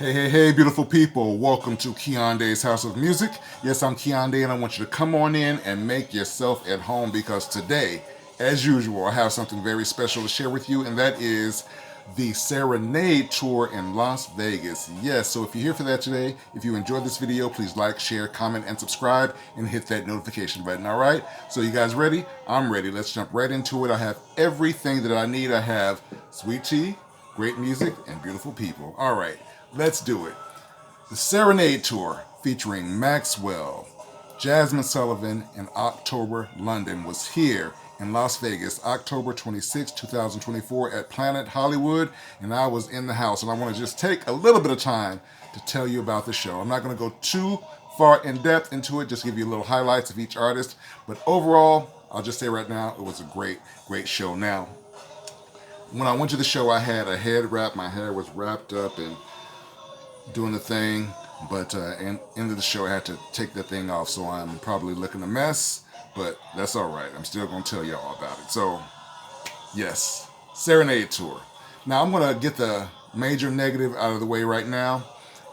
Hey, beautiful people. Welcome to Kiande's House of Music. Yes, I'm Kiande, and I want you to come on in and make yourself at home because today, as usual, I have something very special to share with you, and that is the Serenade Tour in Las Vegas. Yes, so if you're here for that today, if you enjoyed this video, please like, share, comment, and subscribe, and hit that notification button, all right? So you guys ready? I'm ready. Let's jump right into it. I have everything that I need. I have sweet tea, great music, and beautiful people. All right. Let's do it. The Serenade Tour featuring Maxwell, Jazmine Sullivan, and October London was here in Las Vegas, October 26, 2024 at Planet Hollywood, and I was in the house. And I want to just take a little bit of time to tell you about the show. I'm not going to go too far in depth into it, just give you a little highlights of each artist. But overall, I'll just say right now, it was a great show. Now, when I went to the show, I had a head wrap. My hair was wrapped up and doing the thing, but end of the show I had to take that thing off, so I'm probably looking a mess, but that's all right. I'm still gonna tell y'all about it. So yes, Serenade Tour. Now I'm gonna get the major negative out of the way right now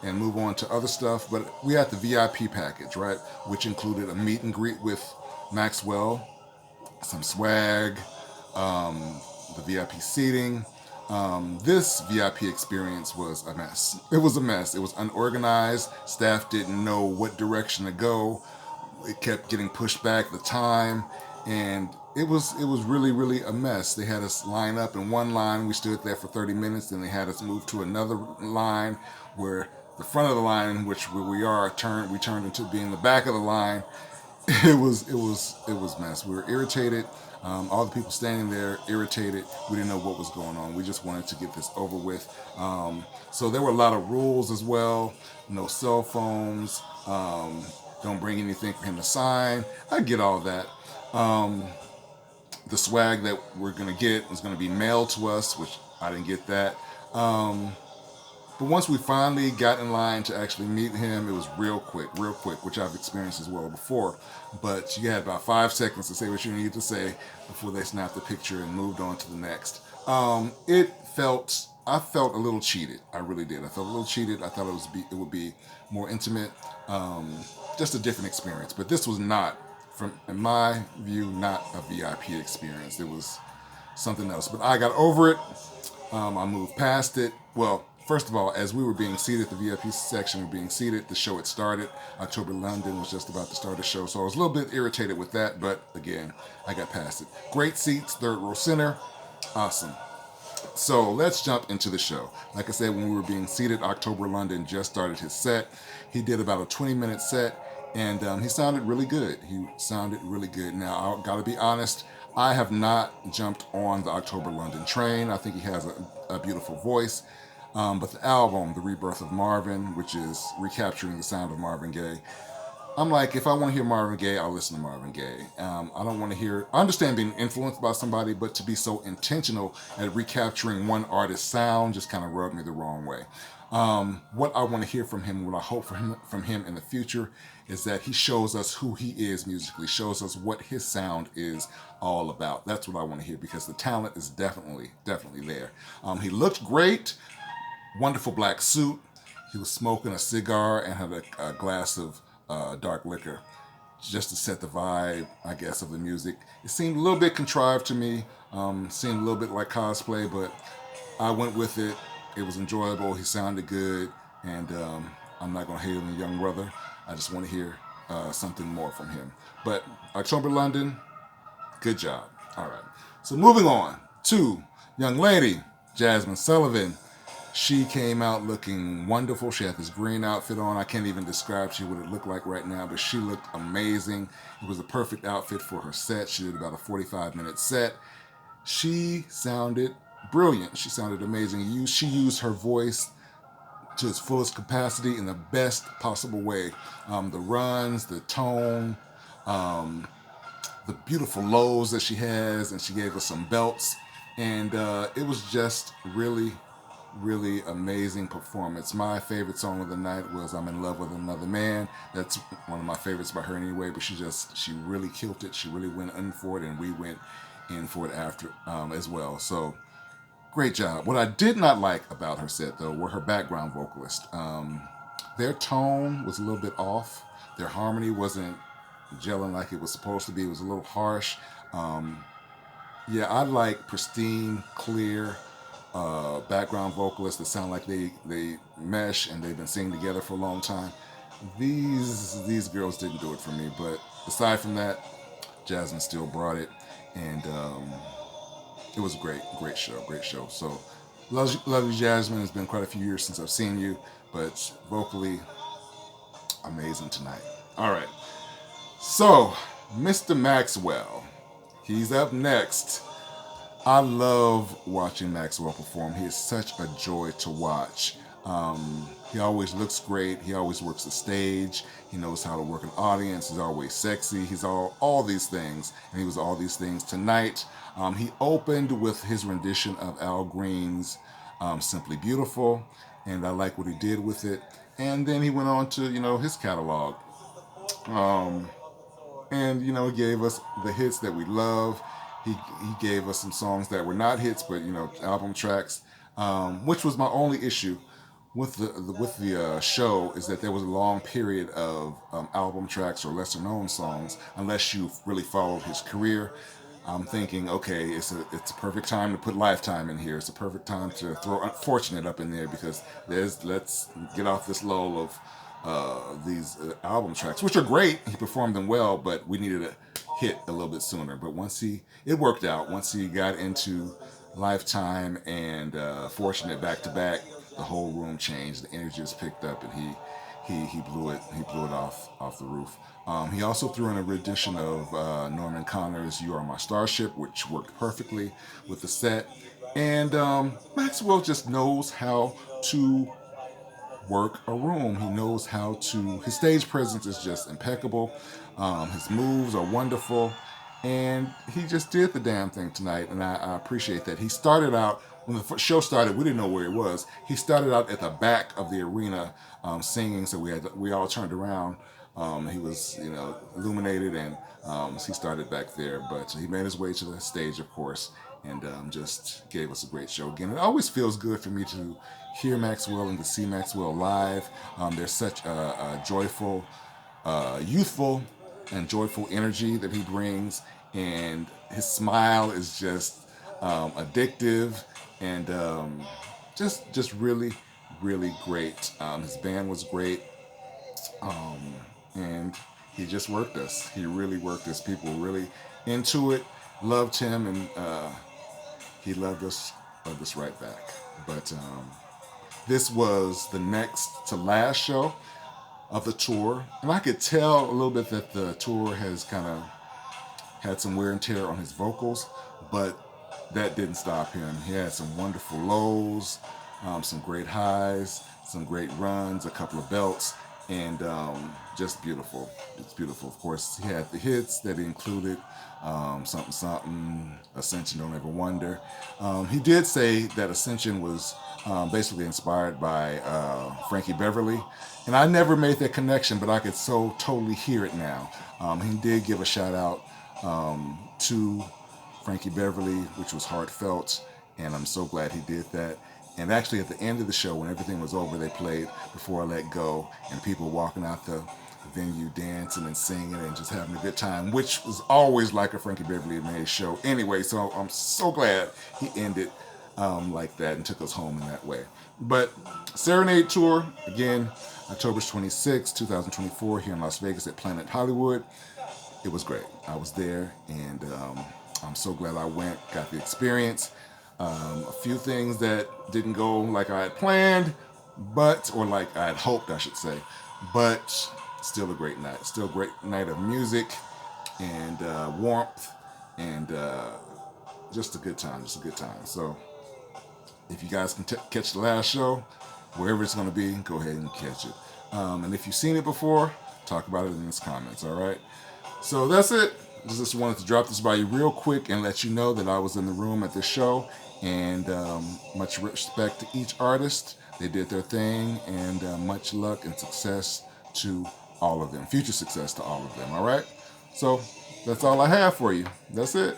and move on to other stuff, but we had the VIP package, right, which included a meet and greet with Maxwell, some swag, the VIP seating. This VIP experience was a mess. It was a mess. It was unorganized. Staff didn't know what direction to go. It kept getting pushed back the time, and it was really a mess. They had us line up in one line. We stood there for 30 minutes. Then they had us move to another line where the front of the line, which where we turned into being the back of the line. It was mess. We were irritated. All the people standing there irritated. We didn't know what was going on. We just wanted to get this over with. So there were a lot of rules as well. No cell phones. Don't bring anything for him to sign. I get all that. The swag that we're gonna get is gonna be mailed to us, which I didn't get that. But once we finally got in line to actually meet him, it was real quick, which I've experienced as well before. But you had about 5 seconds to say what you needed to say before they snapped the picture and moved on to the next. I felt a little cheated. I really did. I felt a little cheated. I thought it would be more intimate, just a different experience. But this was not, in my view, not a VIP experience. It was something else. But I got over it. I moved past it. Well, first of all, as we were being seated, the VIP section were being seated, the show had started. October London was just about to start the show, so I was a little bit irritated with that, but again, I got past it. Great seats, third row center, awesome. So let's jump into the show. Like I said, when we were being seated, October London just started his set. He did about a 20-minute set, and he sounded really good. Now, I gotta be honest, I have not jumped on the October London train. I think he has a beautiful voice. But the album, The Rebirth of Marvin, which is recapturing the sound of Marvin Gaye, I'm like, if I want to hear Marvin Gaye, I'll listen to Marvin Gaye. I don't want to hear, I understand being influenced by somebody, but to be so intentional at recapturing one artist's sound just kind of rubbed me the wrong way. What I want to hear from him, what I hope from him in the future is that he shows us who he is musically, shows us what his sound is all about. That's what I want to hear because the talent is definitely there. He looked great. Wonderful black suit. He was smoking a cigar and had a glass of dark liquor just to set the vibe, I guess, of the music. It seemed a little bit contrived to me, seemed a little bit like cosplay, but I went with it. It was enjoyable. He sounded good, and I'm not going to hate on the young brother. I just want to hear something more from him. But October London, good job. All right. So moving on to young lady, Jazmine Sullivan. She came out looking wonderful. She had this green outfit on. I can't even describe to you what it looked like right now, but she looked amazing. It was a perfect outfit for her set. She did about a 45-minute set. She sounded brilliant. She sounded amazing. She used her voice to its fullest capacity in the best possible way. The runs, the tone, the beautiful lows that she has, and she gave us some belts. And it was just really amazing performance. My favorite song of the night was I'm in Love with Another Man. That's one of my favorites by her anyway, but she really killed it. She really went in for it, and we went in for it after as well. So Great job. What I did not like about her set, though, were her background vocalists. Their tone was a little bit off. Their harmony wasn't gelling like it was supposed to be. It was a little harsh. Um, yeah, I like pristine, clear background vocalists that sound like they mesh and they've been singing together for a long time. These girls didn't do it for me. But aside from that, Jazmine still brought it, and it was a great show, great show. So, love you, Jazmine. It's been quite a few years since I've seen you, but vocally, amazing tonight. All right, so Mr. Maxwell, he's up next. I love watching Maxwell perform. He is such a joy to watch. He always looks great. He always works the stage. He knows how to work an audience. He's always sexy. He's all these things, and he was all these things tonight. He opened with his rendition of Al Green's "Simply Beautiful," and I like what he did with it. And then he went on to his catalog, and he gave us the hits that we love. He gave us some songs that were not hits, but album tracks, which was my only issue with the show, is that there was a long period of album tracks or lesser known songs, unless you really followed his career. I'm thinking, okay, it's a perfect time to put Lifetime in here. It's a perfect time to throw Unfortunate up in there, because let's get off this lull of these album tracks, which are great. He performed them well, but we needed a hit a little bit sooner. But it worked out. Once he got into Lifetime and Fortunate back to back, the whole room changed. The energy just picked up, and he blew it. He blew it off the roof. He also threw in a rendition of Norman Connor's "You Are My Starship," which worked perfectly with the set. And Maxwell just knows how to work a room. He knows how to. His stage presence is just impeccable. His moves are wonderful, and he just did the damn thing tonight. And I appreciate that. He started out. When the show started, we didn't know where he was. He started out at the back of the arena singing, so we all turned around. He was, illuminated, and he started back there. But he made his way to the stage, of course, and just gave us a great show again. It always feels good for me to hear Maxwell and to see Maxwell live. There's such a joyful, youthful, and joyful energy that he brings, and his smile is just addictive. And just really, really great. His band was great, and he just worked us. He really worked us. People were really into it, loved him, and he loved us right back. But this was the next to last show of the tour, and I could tell a little bit that the tour has kind of had some wear and tear on his vocals, but that didn't stop him. He had some wonderful lows, some great highs, some great runs, a couple of belts, and just beautiful. It's beautiful. Of course, he had the hits that he included, Something Something, Ascension, Don't Ever Wonder. He did say that Ascension was basically inspired by Frankie Beverly, and I never made that connection, but I could so totally hear it now. He did give a shout out to Frankie Beverly, which was heartfelt, and I'm so glad he did that. And actually, at the end of the show, when everything was over, they played "Before I Let Go," and people walking out the venue dancing and singing and just having a good time, which was always like a Frankie Beverly made show anyway. So I'm so glad he ended like that and took us home in that way. But Serenade Tour, again, October 26, 2024, here in Las Vegas at Planet Hollywood. It was great. I was there, and I'm so glad I went, got the experience. A few things that didn't go like I had planned, or like I had hoped, I should say. But still a great night. Still a great night of music and warmth, and just a good time. So if you guys can catch the last show, wherever it's going to be, go ahead and catch it. And if you've seen it before, talk about it in the comments, all right? So that's it. Just wanted to drop this by you real quick and let you know that I was in the room at this show, and much respect to each artist. They did their thing, and much luck and success to all of them. Future success to all of them, all right? So that's all I have for you. That's it.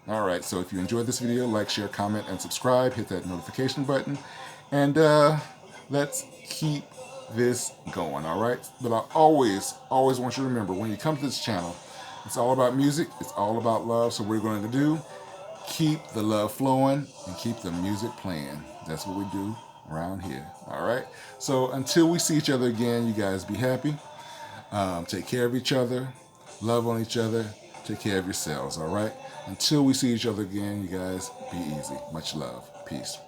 All right, so if you enjoyed this video, like, share, comment, and subscribe. Hit that notification button. And let's keep this going, all right? But I always want you to remember, when you come to this channel, it's all about music. It's all about love. So what we're going to do, keep the love flowing and keep the music playing. That's what we do around here, all right? So until we see each other again, you guys be happy. Take care of each other. Love on each other. Take care of yourselves, all right? Until we see each other again, you guys be easy. Much love. Peace.